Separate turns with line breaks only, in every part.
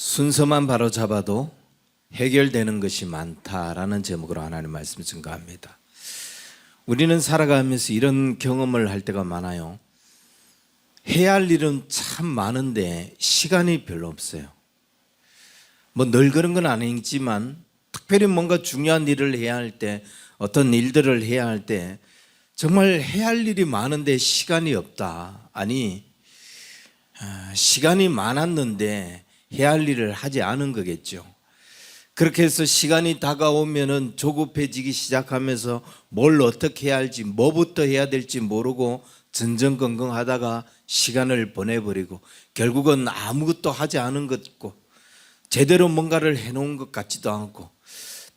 순서만 바로 잡아도 해결되는 것이 많다라는 제목으로 하나님 말씀 증거합니다. 우리는 살아가면서 이런 경험을 할 때가 많아요. 해야 할 일은 참 많은데 시간이 별로 없어요. 뭐 늘 그런 건 아니지만 특별히 뭔가 중요한 일을 해야 할 때, 어떤 일들을 해야 할 때 정말 해야 할 일이 많은데 시간이 없다. 아니, 시간이 많았는데 해야 할 일을 하지 않은 거겠죠. 그렇게 해서 시간이 다가오면은 조급해지기 시작하면서 뭘 어떻게 해야 할지, 뭐부터 해야 될지 모르고 전전긍긍하다가 시간을 보내버리고 결국은 아무것도 하지 않은 것 같고 제대로 뭔가를 해놓은 것 같지도 않고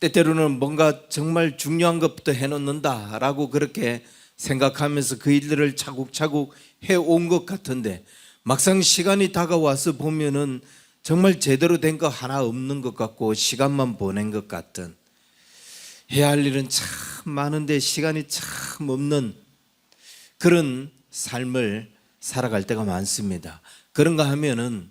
때때로는 뭔가 정말 중요한 것부터 해놓는다라고 그렇게 생각하면서 그 일들을 차곡차곡 해온 것 같은데 막상 시간이 다가와서 보면은 정말 제대로 된 거 하나 없는 것 같고 시간만 보낸 것 같은, 해야 할 일은 참 많은데 시간이 참 없는 그런 삶을 살아갈 때가 많습니다. 그런가 하면은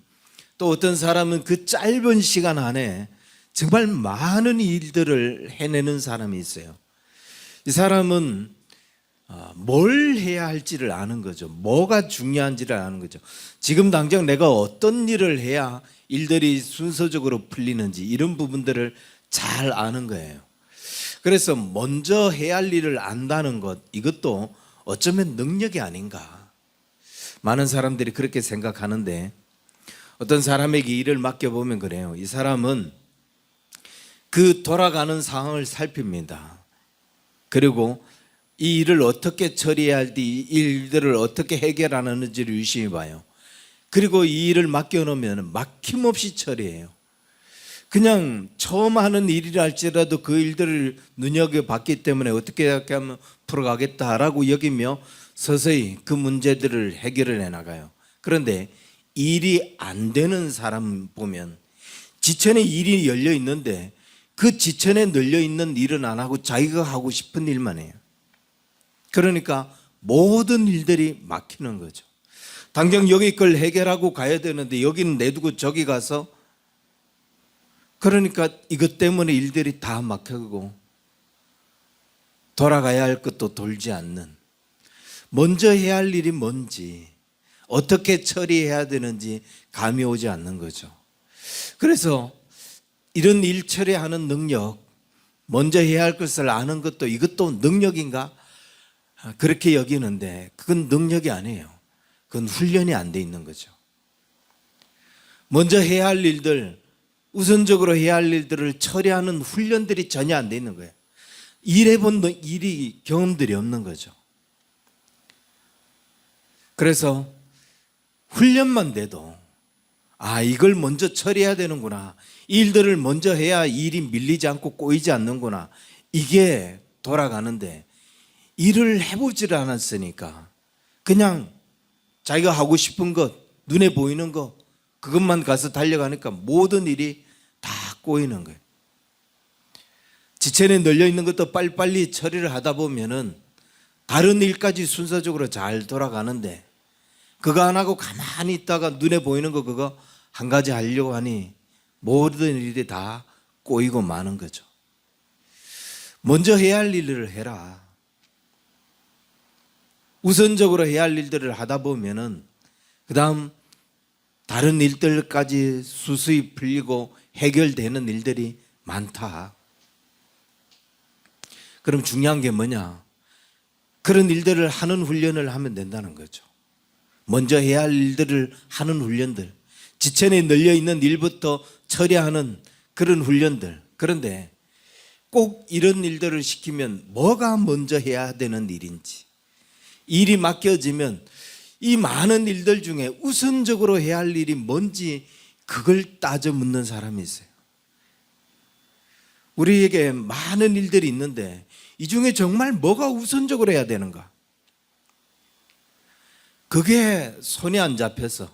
또 어떤 사람은 그 짧은 시간 안에 정말 많은 일들을 해내는 사람이 있어요. 이 사람은 뭘 해야 할지를 아는 거죠. 뭐가 중요한지를 아는 거죠. 지금 당장 내가 어떤 일을 해야 일들이 순서적으로 풀리는지 이런 부분들을 잘 아는 거예요. 그래서 먼저 해야 할 일을 안다는 것, 이것도 어쩌면 능력이 아닌가. 많은 사람들이 그렇게 생각하는데 어떤 사람에게 일을 맡겨보면 그래요. 이 사람은 그 돌아가는 상황을 살핍니다. 그리고 이 일을 어떻게 처리해야 할지, 이 일들을 어떻게 해결하는지를 유심히 봐요. 그리고 이 일을 맡겨놓으면 막힘없이 처리해요. 그냥 처음 하는 일이라 할지라도 그 일들을 눈여겨봤기 때문에 어떻게 하면 풀어가겠다라고 여기며 서서히 그 문제들을 해결을 해나가요. 그런데 일이 안 되는 사람 보면 지천에 일이 열려 있는데 그 지천에 널려 있는 일은 안 하고 자기가 하고 싶은 일만 해요. 그러니까 모든 일들이 막히는 거죠. 당장 여기 걸 해결하고 가야 되는데 여기는 내두고 저기 가서, 그러니까 이것 때문에 일들이 다 막히고 돌아가야 할 것도 돌지 않는, 먼저 해야 할 일이 뭔지 어떻게 처리해야 되는지 감이 오지 않는 거죠. 그래서 이런 일 처리하는 능력, 먼저 해야 할 것을 아는 것도 이것도 능력인가? 그렇게 여기는데 그건 능력이 아니에요. 그건 훈련이 안 돼 있는 거죠. 먼저 해야 할 일들, 우선적으로 해야 할 일들을 처리하는 훈련들이 전혀 안 돼 있는 거예요. 일해본 일이 경험들이 없는 거죠. 그래서 훈련만 돼도 이걸 먼저 처리해야 되는구나, 이 일들을 먼저 해야 일이 밀리지 않고 꼬이지 않는구나, 이게 돌아가는데 일을 해보질 않았으니까 그냥 자기가 하고 싶은 것, 눈에 보이는 것, 그것만 가서 달려가니까 모든 일이 다 꼬이는 거예요. 지천에 널려 있는 것도 빨리빨리 처리를 하다 보면은 다른 일까지 순서적으로 잘 돌아가는데 그거 안 하고 가만히 있다가 눈에 보이는 거 그거 한 가지 하려고 하니 모든 일이 다 꼬이고 마는 거죠. 먼저 해야 할 일을 해라. 우선적으로 해야 할 일들을 하다 보면은 그 다음 다른 일들까지 수수히 풀리고 해결되는 일들이 많다. 그럼 중요한 게 뭐냐? 그런 일들을 하는 훈련을 하면 된다는 거죠. 먼저 해야 할 일들을 하는 훈련들, 지천에 널려 있는 일부터 처리하는 그런 훈련들. 그런데 꼭 이런 일들을 시키면 뭐가 먼저 해야 되는 일인지, 일이 맡겨지면 이 많은 일들 중에 우선적으로 해야 할 일이 뭔지 그걸 따져 묻는 사람이 있어요. 우리에게 많은 일들이 있는데 이 중에 정말 뭐가 우선적으로 해야 되는가? 그게 손이 안 잡혀서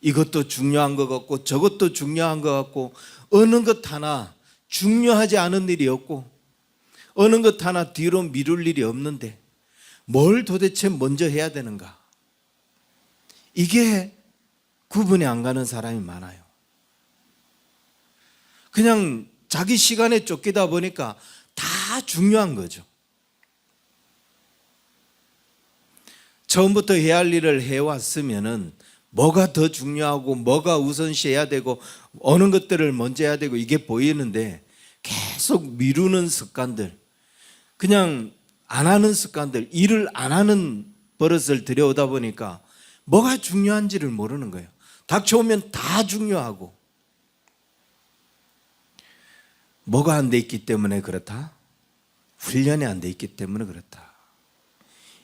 이것도 중요한 것 같고 저것도 중요한 것 같고 어느 것 하나 중요하지 않은 일이 없고 어느 것 하나 뒤로 미룰 일이 없는데 뭘 도대체 먼저 해야 되는가? 이게 구분이 안 가는 사람이 많아요. 그냥 자기 시간에 쫓기다 보니까 다 중요한 거죠. 처음부터 해야 할 일을 해왔으면은 뭐가 더 중요하고 뭐가 우선시해야 되고 어느 것들을 먼저 해야 되고 이게 보이는데 계속 미루는 습관들, 그냥 안 하는 습관들, 일을 안 하는 버릇을 들여오다 보니까 뭐가 중요한지를 모르는 거예요. 닥쳐오면 다 중요하고. 뭐가 안 돼 있기 때문에 그렇다? 훈련이 안 돼 있기 때문에 그렇다.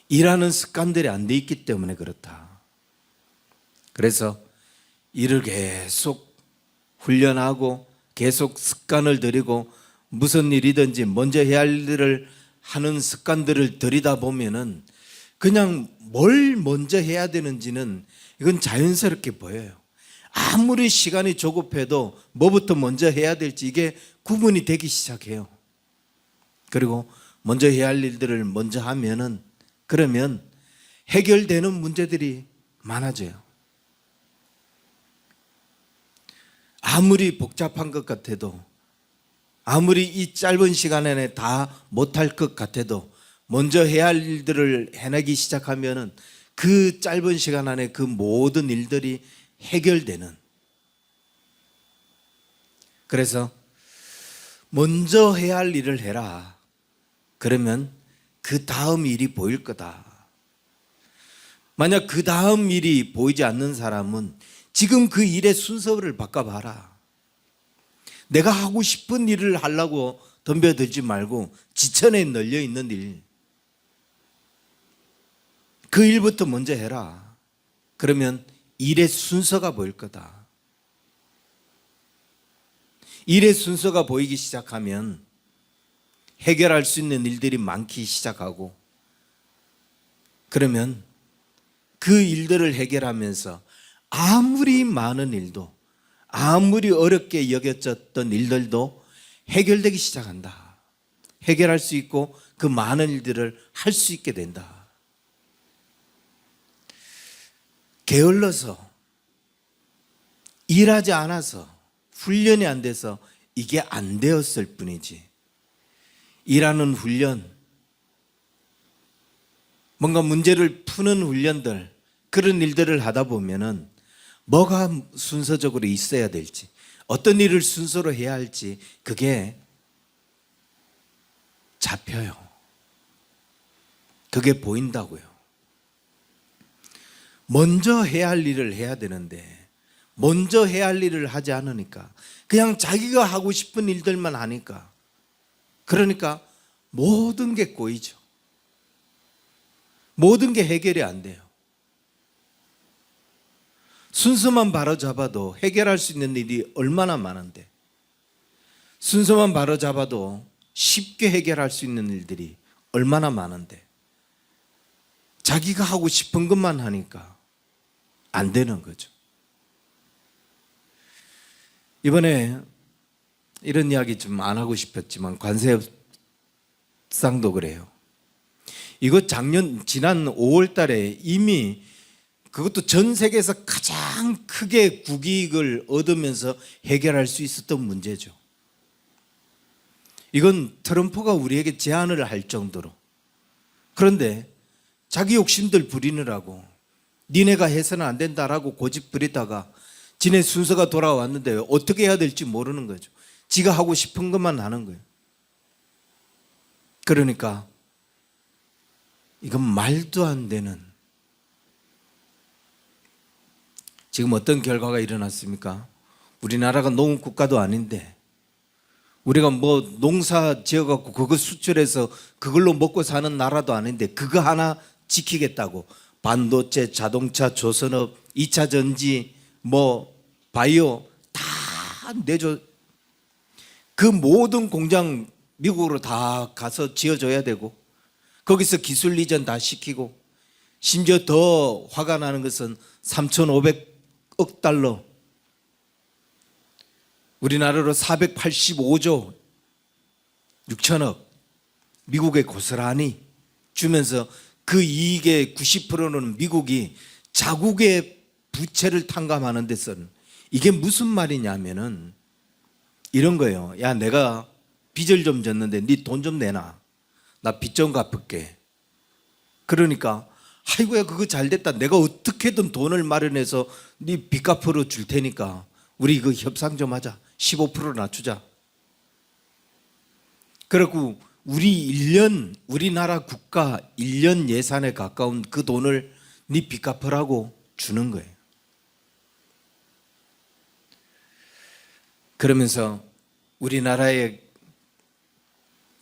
일하는 습관들이 안 돼 있기 때문에 그렇다. 그래서 일을 계속 훈련하고 계속 습관을 들이고 무슨 일이든지 먼저 해야 할 일을 하는 습관들을 들이다 보면은 그냥 뭘 먼저 해야 되는지는 이건 자연스럽게 보여요. 아무리 시간이 조급해도 뭐부터 먼저 해야 될지 이게 구분이 되기 시작해요. 그리고 먼저 해야 할 일들을 먼저 하면은 그러면 해결되는 문제들이 많아져요. 아무리 복잡한 것 같아도, 아무리 이 짧은 시간 안에 다 못할 것 같아도 먼저 해야 할 일들을 해내기 시작하면은 그 짧은 시간 안에 그 모든 일들이 해결되는. 그래서 먼저 해야 할 일을 해라. 그러면 그 다음 일이 보일 거다. 만약 그 다음 일이 보이지 않는 사람은 지금 그 일의 순서를 바꿔봐라. 내가 하고 싶은 일을 하려고 덤벼들지 말고 지천에 널려 있는 일, 그 일부터 먼저 해라. 그러면 일의 순서가 보일 거다. 일의 순서가 보이기 시작하면 해결할 수 있는 일들이 많기 시작하고, 그러면 그 일들을 해결하면서 아무리 많은 일도, 아무리 어렵게 여겨졌던 일들도 해결되기 시작한다. 해결할 수 있고 그 많은 일들을 할 수 있게 된다. 게을러서 일하지 않아서 훈련이 안 돼서 이게 안 되었을 뿐이지, 일하는 훈련, 뭔가 문제를 푸는 훈련들, 그런 일들을 하다 보면은 뭐가 순서적으로 있어야 될지, 어떤 일을 순서로 해야 할지 그게 잡혀요. 그게 보인다고요. 먼저 해야 할 일을 해야 되는데 먼저 해야 할 일을 하지 않으니까 그냥 자기가 하고 싶은 일들만 하니까, 그러니까 모든 게 꼬이죠. 모든 게 해결이 안 돼요. 순서만 바로잡아도 해결할 수 있는 일이 얼마나 많은데, 순서만 바로잡아도 쉽게 해결할 수 있는 일들이 얼마나 많은데 자기가 하고 싶은 것만 하니까 안 되는 거죠. 이번에 이런 이야기 좀 안 하고 싶었지만 관세협상도 그래요. 이거 지난 5월 달에 이미 그것도 전 세계에서 가장 크게 국익을 얻으면서 해결할 수 있었던 문제죠. 이건 트럼프가 우리에게 제안을 할 정도로. 그런데 자기 욕심들 부리느라고 니네가 해서는 안 된다라고 고집 부리다가 지네 순서가 돌아왔는데 어떻게 해야 될지 모르는 거죠. 지가 하고 싶은 것만 하는 거예요. 그러니까 이건 말도 안 되는, 지금 어떤 결과가 일어났습니까? 우리나라가 농업국가도 아닌데, 우리가 뭐 농사 지어갖고 그거 수출해서 그걸로 먹고 사는 나라도 아닌데 그거 하나 지키겠다고 반도체, 자동차, 조선업, 2차 전지, 뭐 바이오 다 내줘. 그 모든 공장 미국으로 다 가서 지어줘야 되고 거기서 기술 이전 다 시키고, 심지어 더 화가 나는 것은 3,500억 달러, 우리나라로 485조 6천억 미국에 고스란히 주면서 그 이익의 90%는 미국이 자국의 부채를 탕감하는 데 쓰는. 이게 무슨 말이냐면은 이런 거예요. 야, 내가 빚을 좀 졌는데 네 돈 좀 내놔. 나 빚 좀 갚을게. 그러니까 아이고야, 그거 잘 됐다. 내가 어떻게든 돈을 마련해서 네 빚 갚으러 줄 테니까 우리 그 협상 좀 하자. 15% 낮추자. 그리고 우리나라 국가 1년 예산에 가까운 그 돈을 네 빚 갚으라고 주는 거예요. 그러면서 우리나라의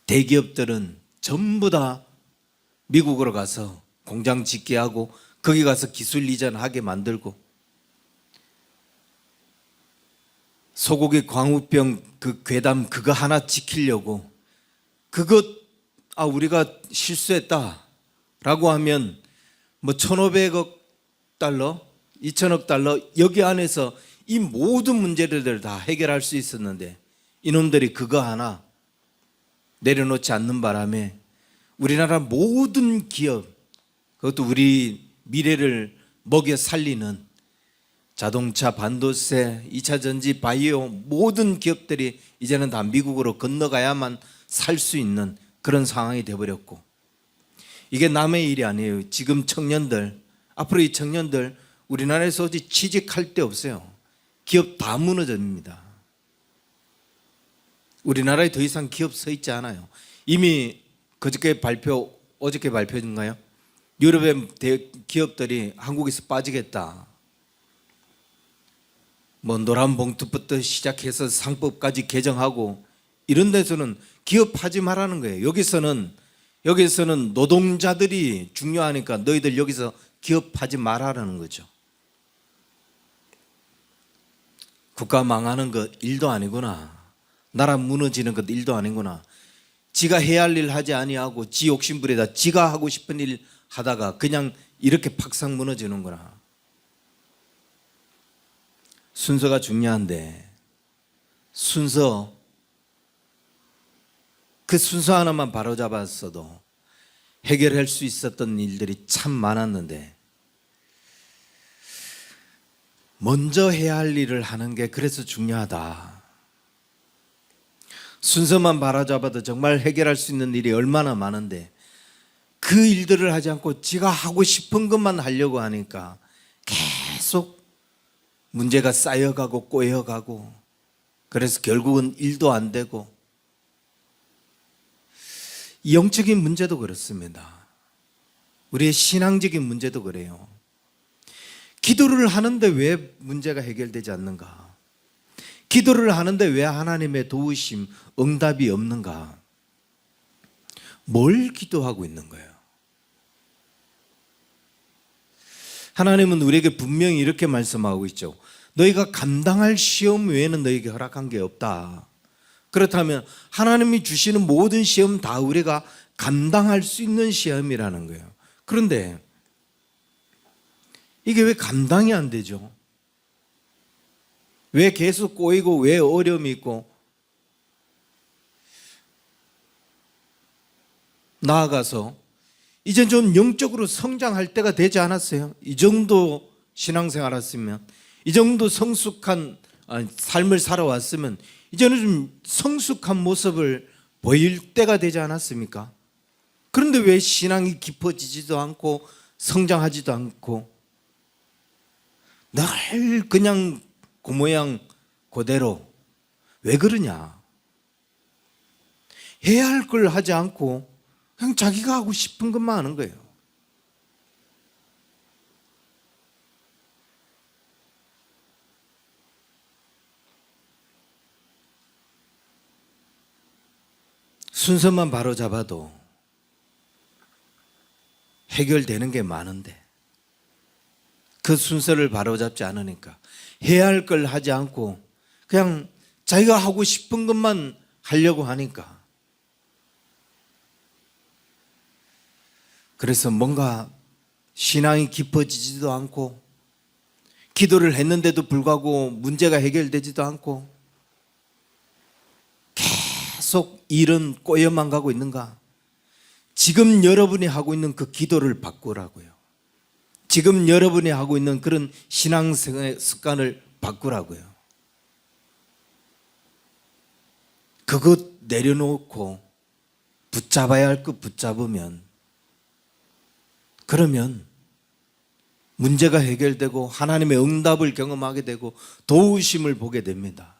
대기업들은 전부 다 미국으로 가서 공장 짓게 하고 거기 가서 기술 이전하게 만들고 소고기 광우병 그 괴담 그거 하나 지키려고 그것 우리가 실수했다라고 하면 뭐 1,500억 달러, 2,000억 달러 여기 안에서 이 모든 문제들을 다 해결할 수 있었는데 이놈들이 그거 하나 내려놓지 않는 바람에 우리나라 모든 기업, 그것도 우리 미래를 먹여 살리는 자동차, 반도체, 2차 전지, 바이오 모든 기업들이 이제는 다 미국으로 건너가야만 살 수 있는 그런 상황이 되어버렸고, 이게 남의 일이 아니에요. 지금 청년들, 앞으로 이 청년들 우리나라에서 어디 취직할 데 없어요. 기업 다 무너집니다. 우리나라에 더 이상 기업 서 있지 않아요. 이미 어저께 발표인가요? 유럽의 기업들이 한국에서 빠지겠다. 뭐 노란 봉투부터 시작해서 상법까지 개정하고 이런 데서는 기업하지 말라는 거예요. 여기서는 노동자들이 중요하니까 너희들 여기서 기업하지 말라는 거죠. 국가 망하는 것 일도 아니구나. 나라 무너지는 것 일도 아니구나. 지가 해야 할 일 하지 아니하고 지 욕심부리다 지가 하고 싶은 일 하다가 그냥 이렇게 팍상 무너지는구나. 순서가 중요한데 그 순서 하나만 바로잡았어도 해결할 수 있었던 일들이 참 많았는데 먼저 해야 할 일을 하는 게 그래서 중요하다. 순서만 바로잡아도 정말 해결할 수 있는 일이 얼마나 많은데 그 일들을 하지 않고 지가 하고 싶은 것만 하려고 하니까 계속 문제가 쌓여가고 꼬여가고 그래서 결국은 일도 안 되고, 영적인 문제도 그렇습니다. 우리의 신앙적인 문제도 그래요. 기도를 하는데 왜 문제가 해결되지 않는가? 기도를 하는데 왜 하나님의 도우심, 응답이 없는가? 뭘 기도하고 있는 거예요? 하나님은 우리에게 분명히 이렇게 말씀하고 있죠. 너희가 감당할 시험 외에는 너희에게 허락한 게 없다. 그렇다면 하나님이 주시는 모든 시험 다 우리가 감당할 수 있는 시험이라는 거예요. 그런데 이게 왜 감당이 안 되죠? 왜 계속 꼬이고 왜 어려움이 있고, 나아가서 이제 좀 영적으로 성장할 때가 되지 않았어요? 이 정도 신앙생활 했으면, 이 정도 성숙한 삶을 살아왔으면 이제는 좀 성숙한 모습을 보일 때가 되지 않았습니까? 그런데 왜 신앙이 깊어지지도 않고 성장하지도 않고 늘 그냥 그 모양 그대로, 왜 그러냐? 해야 할 걸 하지 않고 그냥 자기가 하고 싶은 것만 하는 거예요. 순서만 바로 잡아도 해결되는 게 많은데 그 순서를 바로 잡지 않으니까 해야 할 걸 하지 않고 그냥 자기가 하고 싶은 것만 하려고 하니까, 그래서 뭔가 신앙이 깊어지지도 않고 기도를 했는데도 불구하고 문제가 해결되지도 않고 계속 일은 꼬여만 가고 있는가? 지금 여러분이 하고 있는 그 기도를 바꾸라고요. 지금 여러분이 하고 있는 그런 신앙생활 습관을 바꾸라고요. 그것 내려놓고 붙잡아야 할 것 붙잡으면, 그러면 문제가 해결되고 하나님의 응답을 경험하게 되고 도우심을 보게 됩니다.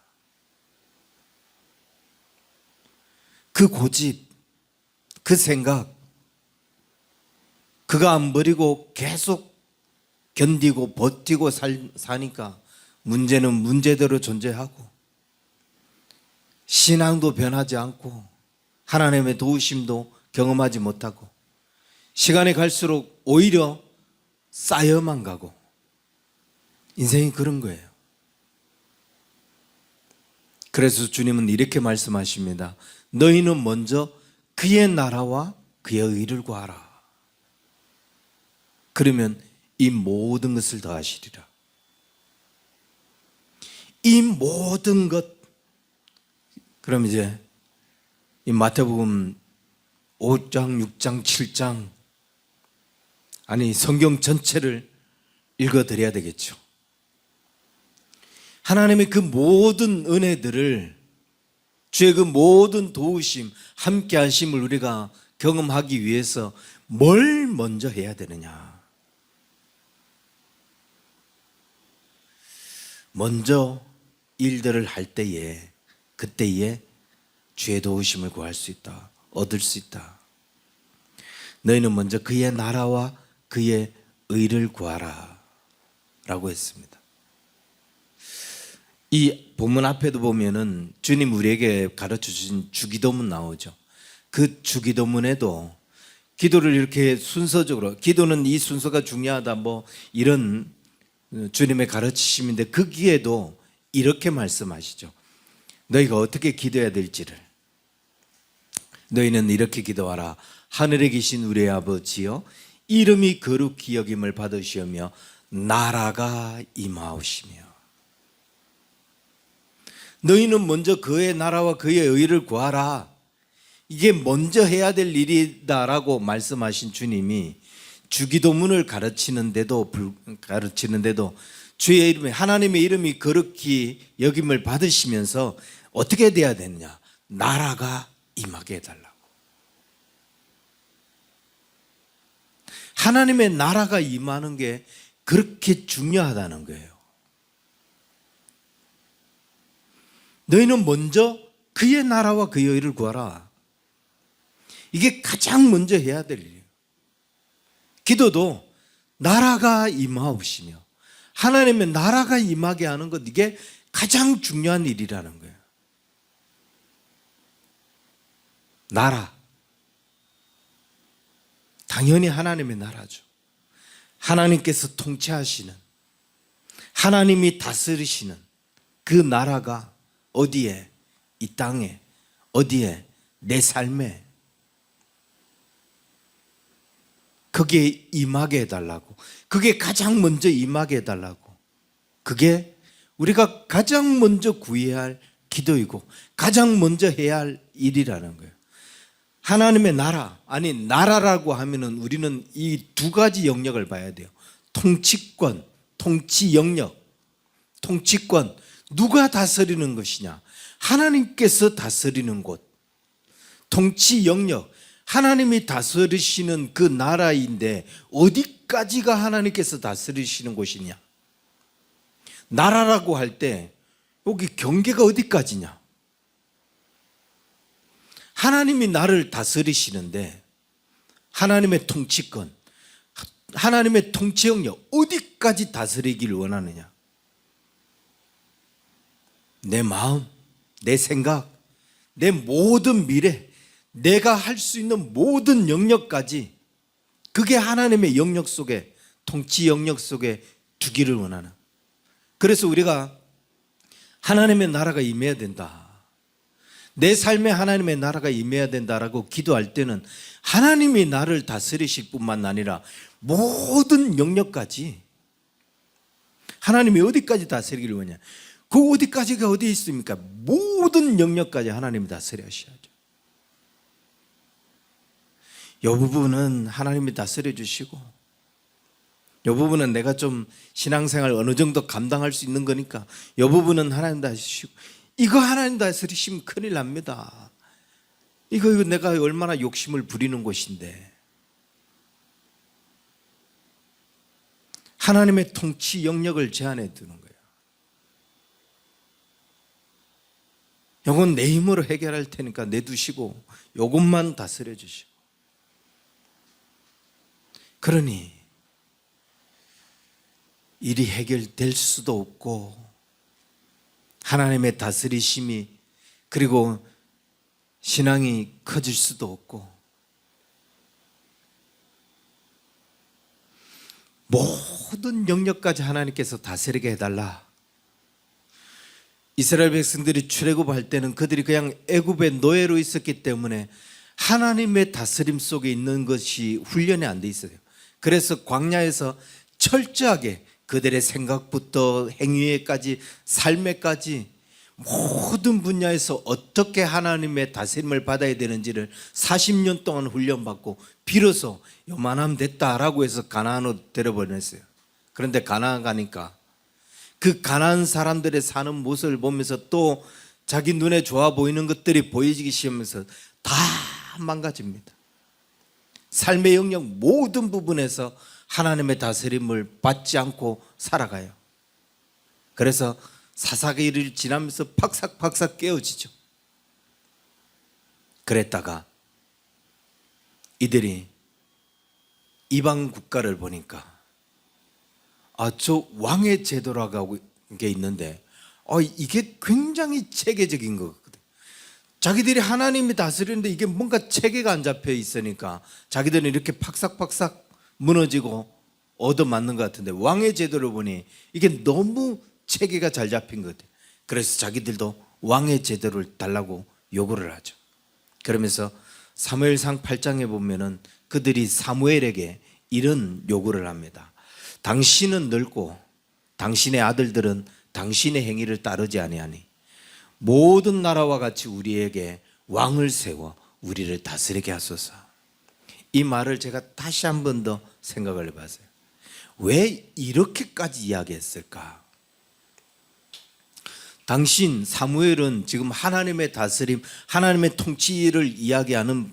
그 고집, 그 생각, 그거 안 버리고 계속 견디고 버티고 사니까 문제는 문제대로 존재하고 신앙도 변하지 않고 하나님의 도우심도 경험하지 못하고 시간이 갈수록 오히려 쌓여만 가고, 인생이 그런 거예요. 그래서 주님은 이렇게 말씀하십니다. 너희는 먼저 그의 나라와 그의 의를 구하라. 그러면 이 모든 것을 더하시리라. 이 모든 것. 그럼 이제 이 마태복음 5장, 6장, 7장, 아니 성경 전체를 읽어드려야 되겠죠. 하나님의 그 모든 은혜들을, 주의 그 모든 도우심, 함께 하심을 우리가 경험하기 위해서 뭘 먼저 해야 되느냐? 먼저 일들을 할 때에, 그때에 주의 도우심을 구할 수 있다, 얻을 수 있다. 너희는 먼저 그의 나라와 그의 의를 구하라 라고 했습니다. 이 본문 앞에도 보면은 주님 우리에게 가르쳐 주신 주기도문 나오죠. 그 주기도문에도 기도를 이렇게 순서적으로, 기도는 이 순서가 중요하다 뭐 이런 주님의 가르치심인데, 거기에도 이렇게 말씀하시죠. 너희가 어떻게 기도해야 될지를. 너희는 이렇게 기도하라. 하늘에 계신 우리의 아버지여, 이름이 거룩히 여김을 받으시오며 나라가 임하오시며. 너희는 먼저 그의 나라와 그의 의를 구하라. 이게 먼저 해야 될 일이다라고 말씀하신 주님이 주기도문을 가르치는데도 주의 이름에, 하나님의 이름이 거룩히 여김을 받으시면서 어떻게 돼야 되느냐? 나라가 임하게 해달라고. 하나님의 나라가 임하는 게 그렇게 중요하다는 거예요. 너희는 먼저 그의 나라와 그의 의를 구하라. 이게 가장 먼저 해야 될 일이에요. 기도도 나라가 임하옵시며, 하나님의 나라가 임하게 하는 것, 이게 가장 중요한 일이라는 거예요. 나라, 당연히 하나님의 나라죠. 하나님께서 통치하시는, 하나님이 다스리시는 그 나라가 어디에? 이 땅에, 어디에? 내 삶에. 거기에 임하게 해달라고. 그게 가장 먼저 임하게 해달라고. 그게 우리가 가장 먼저 구해야 할 기도이고 가장 먼저 해야 할 일이라는 거예요. 하나님의 나라, 아니 나라라고 하면은 우리는 이 두 가지 영역을 봐야 돼요. 통치권, 통치 영역. 통치권, 누가 다스리는 것이냐? 하나님께서 다스리는 곳. 통치 영역, 하나님이 다스리시는 그 나라인데 어디까지가 하나님께서 다스리시는 곳이냐? 나라라고 할 때 여기 경계가 어디까지냐? 하나님이 나를 다스리시는데 하나님의 통치권, 하나님의 통치 영역 어디까지 다스리기를 원하느냐? 내 마음, 내 생각, 내 모든 미래, 내가 할 수 있는 모든 영역까지, 그게 하나님의 영역 속에, 통치 영역 속에 두기를 원하는. 그래서 우리가 하나님의 나라가 임해야 된다, 내 삶에 하나님의 나라가 임해야 된다라고 기도할 때는 하나님이 나를 다스리실 뿐만 아니라 모든 영역까지, 하나님이 어디까지 다스리기를 원하냐? 그 어디까지가 어디에 있습니까? 모든 영역까지 하나님이 다스려 하셔야죠. 이 부분은 하나님이 다스려 주시고, 이 부분은 내가 좀 신앙생활 어느 정도 감당할 수 있는 거니까 이 부분은 하나님 다스리시고, 이거 하나님 다스리시면 큰일 납니다. 이거 내가 얼마나 욕심을 부리는 곳인데. 하나님의 통치 영역을 제한해 두는 거예요. 이건 내 힘으로 해결할 테니까 내두시고 이것만 다스려 주시고. 그러니 일이 해결될 수도 없고 하나님의 다스리심이 그리고 신앙이 커질 수도 없고 모든 영역까지 하나님께서 다스리게 해달라. 이스라엘 백성들이 출애굽할 때는 그들이 그냥 애굽의 노예로 있었기 때문에 하나님의 다스림 속에 있는 것이 훈련이 안 돼 있어요. 그래서 광야에서 철저하게 그들의 생각부터 행위에까지 삶에까지 모든 분야에서 어떻게 하나님의 다스림을 받아야 되는지를 40년 동안 훈련받고 비로소 요만하면 됐다라고 해서 가나안으로 데려보냈어요. 그런데 가나안 가니까 그 가나안 사람들의 사는 모습을 보면서 또 자기 눈에 좋아 보이는 것들이 보이기 시작하면서 다 망가집니다. 삶의 영역 모든 부분에서 하나님의 다스림을 받지 않고 살아가요. 그래서 사사기를 지나면서 팍삭팍삭 깨어지죠. 그랬다가 이들이 이방 국가를 보니까 저 왕의 제도라고 게 있는데 이게 굉장히 체계적인 것 같거든. 자기들이 하나님이 다스리는데 이게 뭔가 체계가 안 잡혀 있으니까 자기들은 이렇게 팍삭팍삭 무너지고 얻어맞는 것 같은데 왕의 제도를 보니 이게 너무 체계가 잘 잡힌 것 같아요. 그래서 자기들도 왕의 제도를 달라고 요구를 하죠. 그러면서 사무엘상 8장에 보면은 그들이 사무엘에게 이런 요구를 합니다. 당신은 늙고 당신의 아들들은 당신의 행위를 따르지 아니하니 모든 나라와 같이 우리에게 왕을 세워 우리를 다스리게 하소서. 이 말을 제가 다시 한 번 더 생각을 해봤어요. 왜 이렇게까지 이야기했을까? 당신 사무엘은 지금 하나님의 다스림, 하나님의 통치를 이야기하는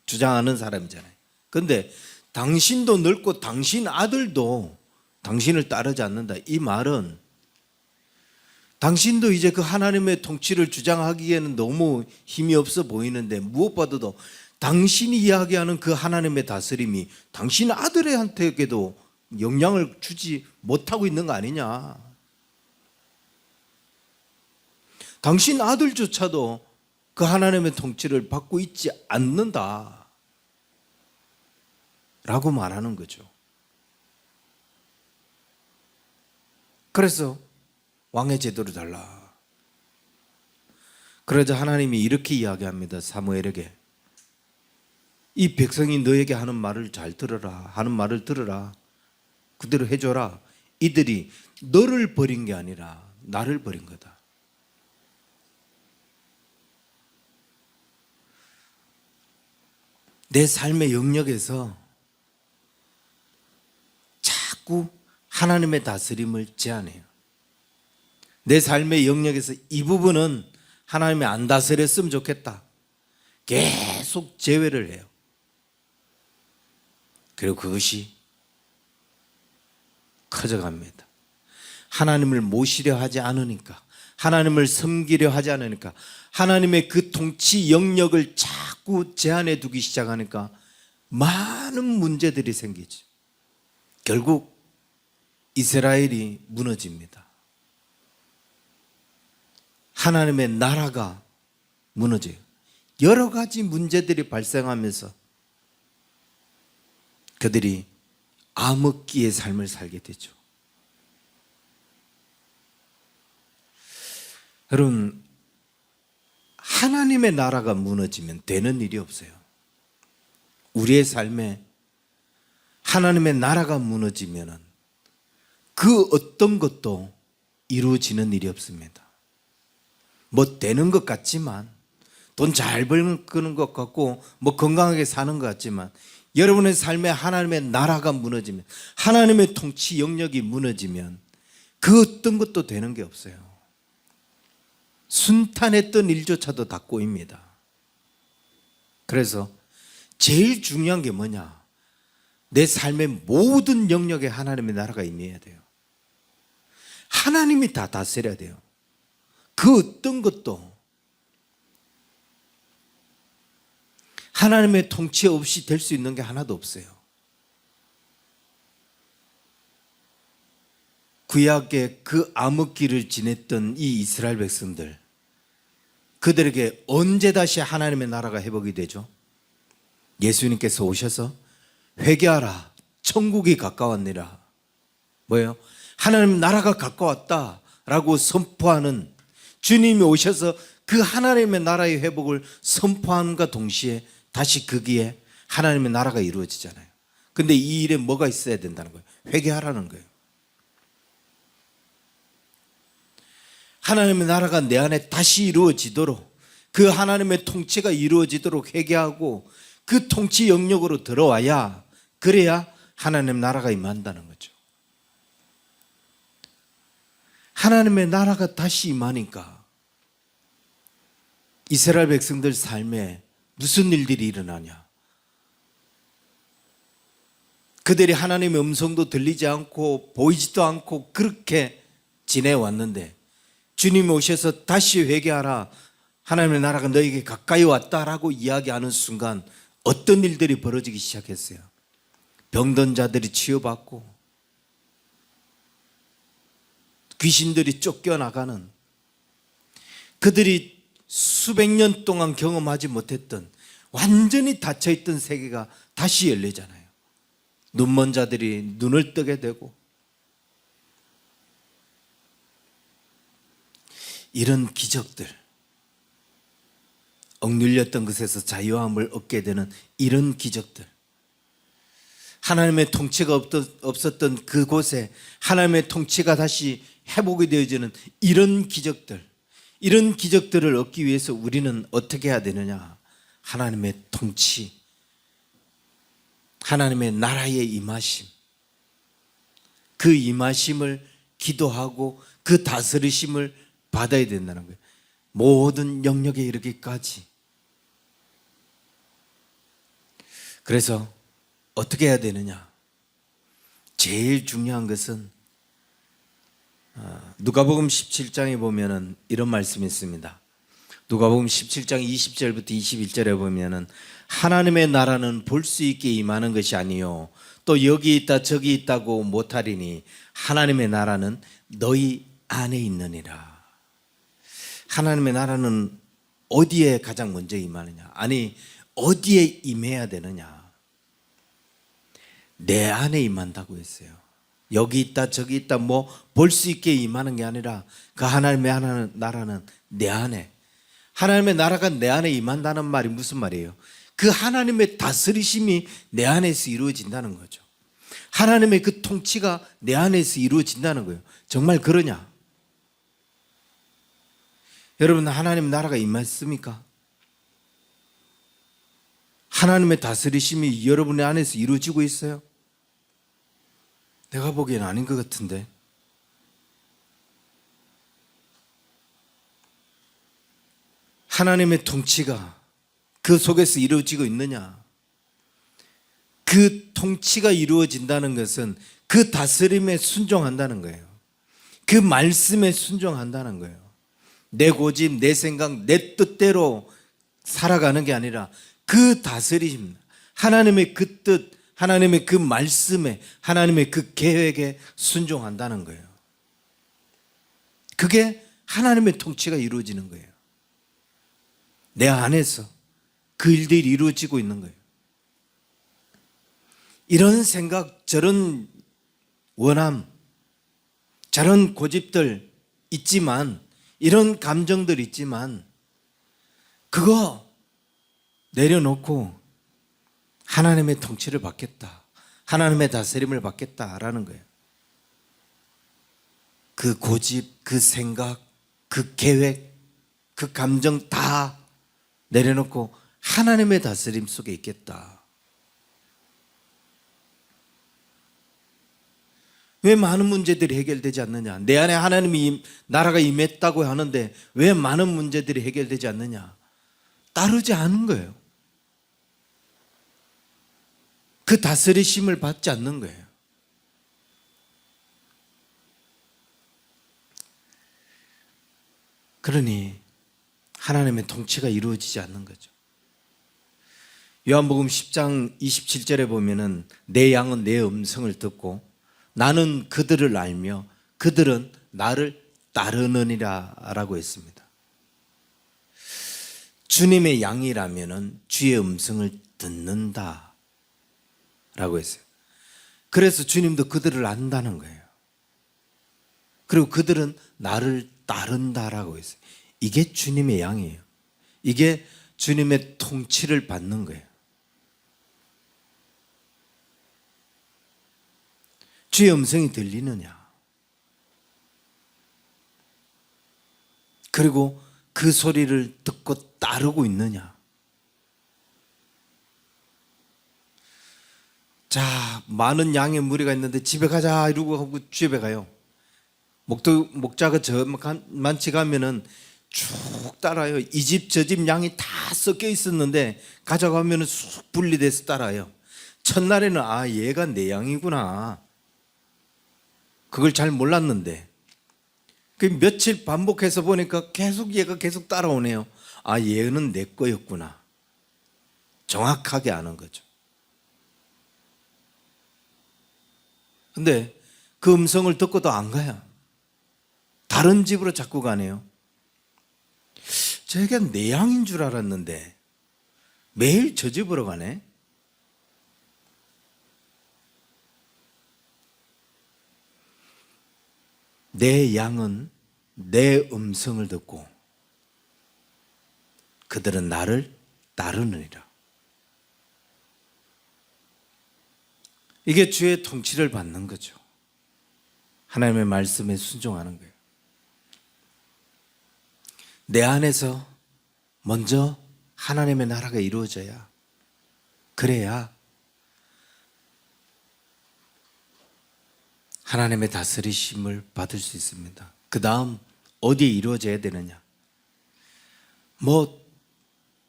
주장하는 사람이잖아요. 그런데 당신도 늙고 당신 아들도 당신을 따르지 않는다. 이 말은 당신도 이제 그 하나님의 통치를 주장하기에는 너무 힘이 없어 보이는데 무엇보다도 당신이 이야기하는 그 하나님의 다스림이 당신 아들한테도 영향을 주지 못하고 있는 거 아니냐. 당신 아들조차도 그 하나님의 통치를 받고 있지 않는다 라고 말하는 거죠. 그래서 왕의 제도를 달라. 그러자 하나님이 이렇게 이야기합니다. 사무엘에게 이 백성이 너에게 하는 말을 잘 들어라. 하는 말을 들어라. 그대로 해줘라. 이들이 너를 버린 게 아니라 나를 버린 거다. 내 삶의 영역에서 자꾸 하나님의 다스림을 제한해요. 내 삶의 영역에서 이 부분은 하나님이 안 다스렸으면 좋겠다. 계속 제외를 해요. 그리고 그것이 커져갑니다. 하나님을 모시려 하지 않으니까, 하나님을 섬기려 하지 않으니까, 하나님의 그 통치 영역을 자꾸 제한해 두기 시작하니까 많은 문제들이 생기죠. 결국 이스라엘이 무너집니다. 하나님의 나라가 무너져요. 여러 가지 문제들이 발생하면서 그들이 암흑기의 삶을 살게 되죠. 여러분, 하나님의 나라가 무너지면 되는 일이 없어요. 우리의 삶에 하나님의 나라가 무너지면 그 어떤 것도 이루어지는 일이 없습니다. 뭐 되는 것 같지만, 돈 잘 버는 것 같고 뭐 건강하게 사는 것 같지만, 여러분의 삶에 하나님의 나라가 무너지면, 하나님의 통치 영역이 무너지면 그 어떤 것도 되는 게 없어요. 순탄했던 일조차도 다 꼬입니다. 그래서 제일 중요한 게 뭐냐? 내 삶의 모든 영역에 하나님의 나라가 임해야 돼요. 하나님이 다 다스려야 돼요. 그 어떤 것도 하나님의 통치 없이 될 수 있는 게 하나도 없어요. 구약의 그 암흑기를 지냈던 이 이스라엘 백성들, 그들에게 언제 다시 하나님의 나라가 회복이 되죠? 예수님께서 오셔서 회개하라, 천국이 가까웠니라. 뭐예요? 하나님 나라가 가까웠다라고 선포하는, 주님이 오셔서 그 하나님의 나라의 회복을 선포함과 동시에 다시 거기에 하나님의 나라가 이루어지잖아요. 근데 이 일에 뭐가 있어야 된다는 거예요? 회개하라는 거예요. 하나님의 나라가 내 안에 다시 이루어지도록, 그 하나님의 통치가 이루어지도록 회개하고 그 통치 영역으로 들어와야, 그래야 하나님의 나라가 임한다는 거죠. 하나님의 나라가 다시 임하니까 이스라엘 백성들 삶에 무슨 일들이 일어나냐? 그들이 하나님의 음성도 들리지 않고 보이지도 않고 그렇게 지내왔는데, 주님이 오셔서 다시 회개하라, 하나님의 나라가 너에게 가까이 왔다라고 이야기하는 순간 어떤 일들이 벌어지기 시작했어요? 병든 자들이 치유받고, 귀신들이 쫓겨나가는, 그들이 수백 년 동안 경험하지 못했던 완전히 닫혀있던 세계가 다시 열리잖아요. 눈먼 자들이 눈을 뜨게 되고, 이런 기적들, 억눌렸던 것에서 자유함을 얻게 되는 이런 기적들, 하나님의 통치가 없었던 그곳에 하나님의 통치가 다시 회복이 되어지는 이런 기적들, 이런 기적들을 얻기 위해서 우리는 어떻게 해야 되느냐? 하나님의 통치, 하나님의 나라의 임하심, 그 임하심을 기도하고 그 다스리심을 받아야 된다는 거예요. 모든 영역에 이르기까지. 그래서 어떻게 해야 되느냐? 제일 중요한 것은 누가복음 17장에 보면은 이런 말씀이 있습니다. 누가복음 17장 20절부터 21절에 보면은 하나님의 나라는 볼 수 있게 임하는 것이 아니요 또 여기 있다 저기 있다고 못하리니 하나님의 나라는 너희 안에 있느니라. 하나님의 나라는 어디에 가장 먼저 임하느냐? 아니, 어디에 임해야 되느냐? 내 안에 임한다고 했어요. 여기 있다 저기 있다 뭐 볼 수 있게 임하는 게 아니라 그 하나님의 나라는 내 안에, 하나님의 나라가 내 안에 임한다는 말이 무슨 말이에요? 그 하나님의 다스리심이 내 안에서 이루어진다는 거죠. 하나님의 그 통치가 내 안에서 이루어진다는 거예요. 정말 그러냐? 여러분, 하나님 나라가 임했습니까? 하나님의 다스리심이 여러분의 안에서 이루어지고 있어요? 내가 보기엔 아닌 것 같은데. 하나님의 통치가 그 속에서 이루어지고 있느냐? 그 통치가 이루어진다는 것은 그 다스림에 순종한다는 거예요. 그 말씀에 순종한다는 거예요. 내 고집, 내 생각, 내 뜻대로 살아가는 게 아니라 그 다스림, 하나님의 그 뜻, 하나님의 그 말씀에, 하나님의 그 계획에 순종한다는 거예요. 그게 하나님의 통치가 이루어지는 거예요. 내 안에서 그 일들이 이루어지고 있는 거예요. 이런 생각, 저런 원함, 저런 고집들 있지만, 이런 감정들 있지만 그거 내려놓고 하나님의 통치를 받겠다, 하나님의 다스림을 받겠다라는 거예요. 그 고집, 그 생각, 그 계획, 그 감정 다 내려놓고 하나님의 다스림 속에 있겠다. 왜 많은 문제들이 해결되지 않느냐? 내 안에 하나님이 나라가 임했다고 하는데 왜 많은 문제들이 해결되지 않느냐? 따르지 않은 거예요. 그 다스리심을 받지 않는 거예요. 그러니 하나님의 통치가 이루어지지 않는 거죠. 요한복음 10장 27절에 보면은 내 양은 내 음성을 듣고 나는 그들을 알며 그들은 나를 따르느니라 라고 했습니다. 주님의 양이라면은 주의 음성을 듣는다 라고 했어요. 그래서 주님도 그들을 안다는 거예요. 그리고 그들은 나를 따른다라고 했어요. 이게 주님의 양이에요. 이게 주님의 통치를 받는 거예요. 주의 음성이 들리느냐? 그리고 그 소리를 듣고 따르고 있느냐? 자, 많은 양의 무리가 있는데 집에 가자 이러고 하고 집에 가요. 목자가 저만치 가면은 쭉 따라요. 이 집 저 집 양이 다 섞여 있었는데 가져가면은 쑥 분리돼서 따라요. 첫날에는 아, 얘가 내 양이구나. 그걸 잘 몰랐는데 그 며칠 반복해서 보니까 계속 얘가 계속 따라오네요. 아, 얘는 내 거였구나. 정확하게 아는 거죠. 근데 그 음성을 듣고도 안 가요. 다른 집으로 자꾸 가네요. 제가 내 양인 줄 알았는데 매일 저 집으로 가네. 내 양은 내 음성을 듣고 그들은 나를 따르느니라. 이게 주의 통치를 받는 거죠. 하나님의 말씀에 순종하는 거예요. 내 안에서 먼저 하나님의 나라가 이루어져야, 그래야 하나님의 다스리심을 받을 수 있습니다. 그 다음 어디에 이루어져야 되느냐?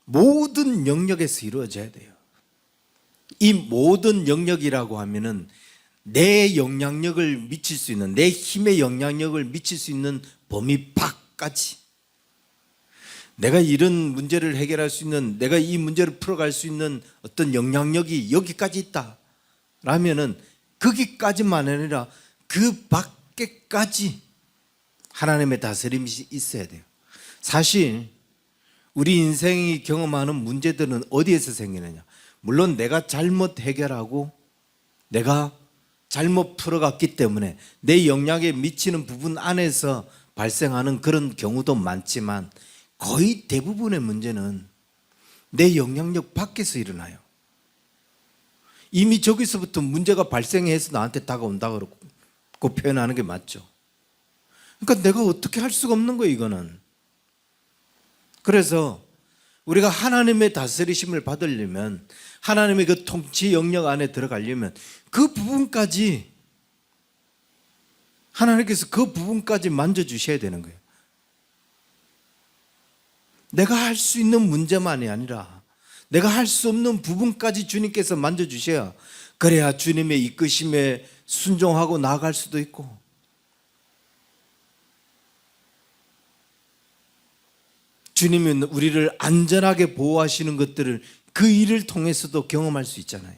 모든 영역에서 이루어져야 돼요. 이 모든 영역이라고 하면은 내 영향력을 미칠 수 있는, 내 힘의 영향력을 미칠 수 있는 범위 밖까지, 내가 이런 문제를 해결할 수 있는, 내가 이 문제를 풀어갈 수 있는 어떤 영향력이 여기까지 있다 라면은 거기까지만 아니라 그 밖에까지 하나님의 다스림이 있어야 돼요. 사실 우리 인생이 경험하는 문제들은 어디에서 생기느냐? 물론 내가 잘못 해결하고 내가 잘못 풀어갔기 때문에 내 영향에 미치는 부분 안에서 발생하는 그런 경우도 많지만 거의 대부분의 문제는 내 영향력 밖에서 일어나요. 이미 저기서부터 문제가 발생해서 나한테 다가온다 그러고 표현하는 게 맞죠. 그러니까 내가 어떻게 할 수가 없는 거예요, 이거는. 그래서 우리가 하나님의 다스리심을 받으려면, 하나님의 그 통치 영역 안에 들어가려면 그 부분까지, 하나님께서 그 부분까지 만져주셔야 되는 거예요. 내가 할 수 있는 문제만이 아니라 내가 할 수 없는 부분까지 주님께서 만져주셔야, 그래야 주님의 이끄심에 순종하고 나아갈 수도 있고, 주님은 우리를 안전하게 보호하시는 것들을 그 일을 통해서도 경험할 수 있잖아요.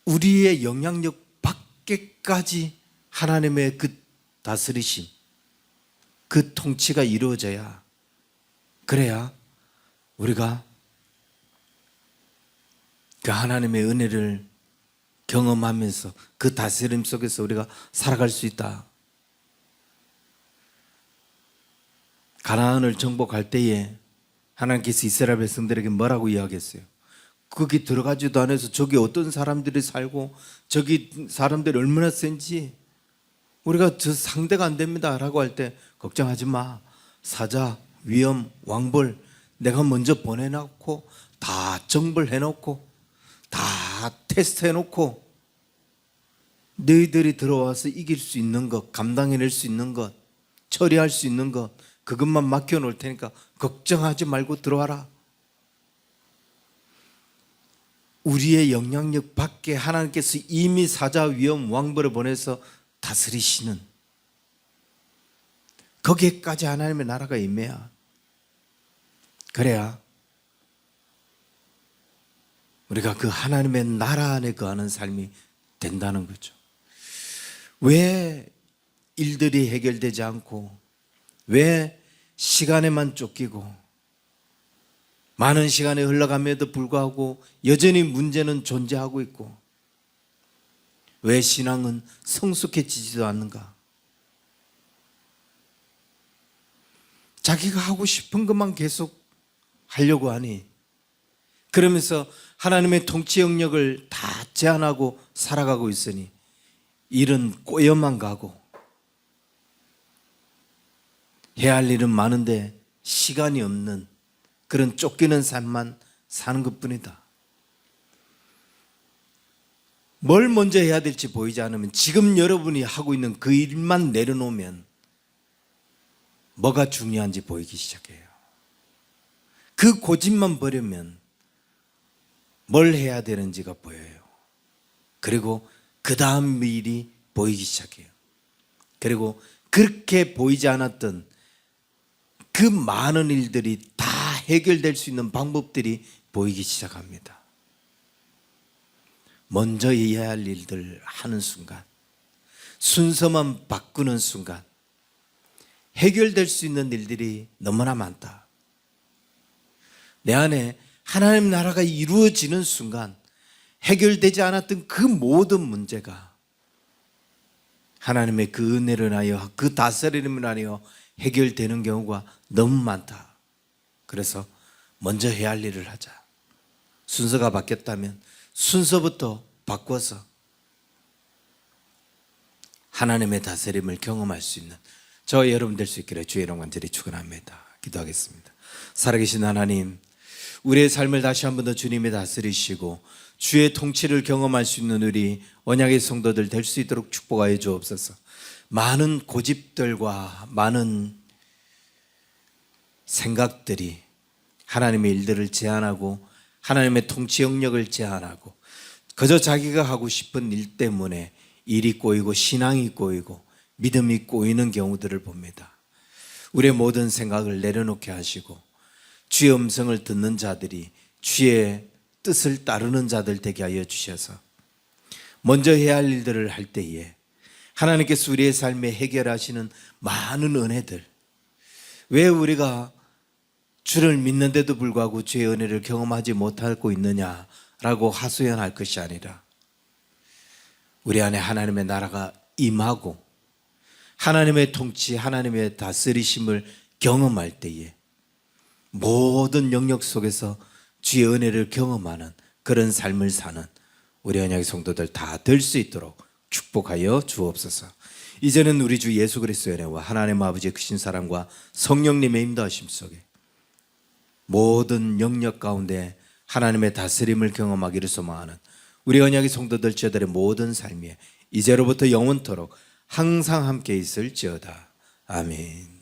우리의 영향력 밖에까지 하나님의 그 다스리심, 그 통치가 이루어져야, 그래야 우리가 그 하나님의 은혜를 경험하면서 그 다스림 속에서 우리가 살아갈 수 있다. 가나안을 정복할 때에 하나님께서 이스라엘 백성들에게 뭐라고 이야기했어요? 거기 들어가지도 않아서 저기 어떤 사람들이 살고 저기 사람들이 얼마나 센지 우리가 저 상대가 안 됩니다 라고 할 때 걱정하지 마. 사자, 위험, 왕벌 내가 먼저 보내놓고 다 정벌해놓고 다 테스트해놓고 너희들이 들어와서 이길 수 있는 것, 감당해낼 수 있는 것, 처리할 수 있는 것, 그것만 맡겨놓을 테니까 걱정하지 말고 들어와라. 우리의 영향력 밖에 하나님께서 이미 사자, 위엄, 왕벌을 보내서 다스리시는, 거기에까지 하나님의 나라가 임해야, 그래야 우리가 그 하나님의 나라 안에 거하는 삶이 된다는 거죠. 왜 일들이 해결되지 않고, 왜 시간에만 쫓기고 많은 시간이 흘러감에도 불구하고 여전히 문제는 존재하고 있고, 왜 신앙은 성숙해지지도 않는가? 자기가 하고 싶은 것만 계속 하려고 하니, 그러면서 하나님의 통치 영역을 다 제한하고 살아가고 있으니 일은 꼬여만 가고 해야 할 일은 많은데 시간이 없는 그런 쫓기는 삶만 사는 것뿐이다. 뭘 먼저 해야 될지 보이지 않으면, 지금 여러분이 하고 있는 그 일만 내려놓으면 뭐가 중요한지 보이기 시작해요. 그 고집만 버리면 뭘 해야 되는지가 보여요. 그리고 그 다음 일이 보이기 시작해요. 그리고 그렇게 보이지 않았던 그 많은 일들이 다 해결될 수 있는 방법들이 보이기 시작합니다. 먼저 해야 할 일들 하는 순간, 순서만 바꾸는 순간 해결될 수 있는 일들이 너무나 많다. 내 안에 하나님 나라가 이루어지는 순간 해결되지 않았던 그 모든 문제가 하나님의 그 은혜를 인하여, 그 다스림을 인하여 해결되는 경우가 너무 많다. 그래서 먼저 해야 할 일을 하자. 순서가 바뀌었다면 순서부터 바꿔서 하나님의 다스림을 경험할 수 있는 저 여러분 될 수 있기를 주의 이름 간절히 축원합니다. 기도하겠습니다. 살아계신 하나님, 우리의 삶을 다시 한 번 더 주님이 다스리시고 주의 통치를 경험할 수 있는 우리 언약의 성도들 될 수 있도록 축복하여 주옵소서. 많은 고집들과 많은 생각들이 하나님의 일들을 제한하고 하나님의 통치 영역을 제한하고 그저 자기가 하고 싶은 일 때문에 일이 꼬이고 신앙이 꼬이고 믿음이 꼬이는 경우들을 봅니다. 우리의 모든 생각을 내려놓게 하시고 주의 음성을 듣는 자들이 주의 뜻을 따르는 자들 되게 하여 주셔서 먼저 해야 할 일들을 할 때에 하나님께서 우리의 삶에 해결하시는 많은 은혜들, 왜 우리가 주를 믿는데도 불구하고 주의 은혜를 경험하지 못하고 있느냐라고 하소연할 것이 아니라 우리 안에 하나님의 나라가 임하고 하나님의 통치, 하나님의 다스리심을 경험할 때에 모든 영역 속에서 주의 은혜를 경험하는 그런 삶을 사는 우리 언약의 성도들 다 될 수 있도록 축복하여 주옵소서. 이제는 우리 주 예수 그리스도의 은혜와 하나님 아버지의 크신 사랑과 성령님의 인도하심 속에 모든 영역 가운데 하나님의 다스림을 경험하기를 소망하는 우리 언약의 성도들 저들의 모든 삶에 이제로부터 영원토록 항상 함께 있을지어다. 아멘.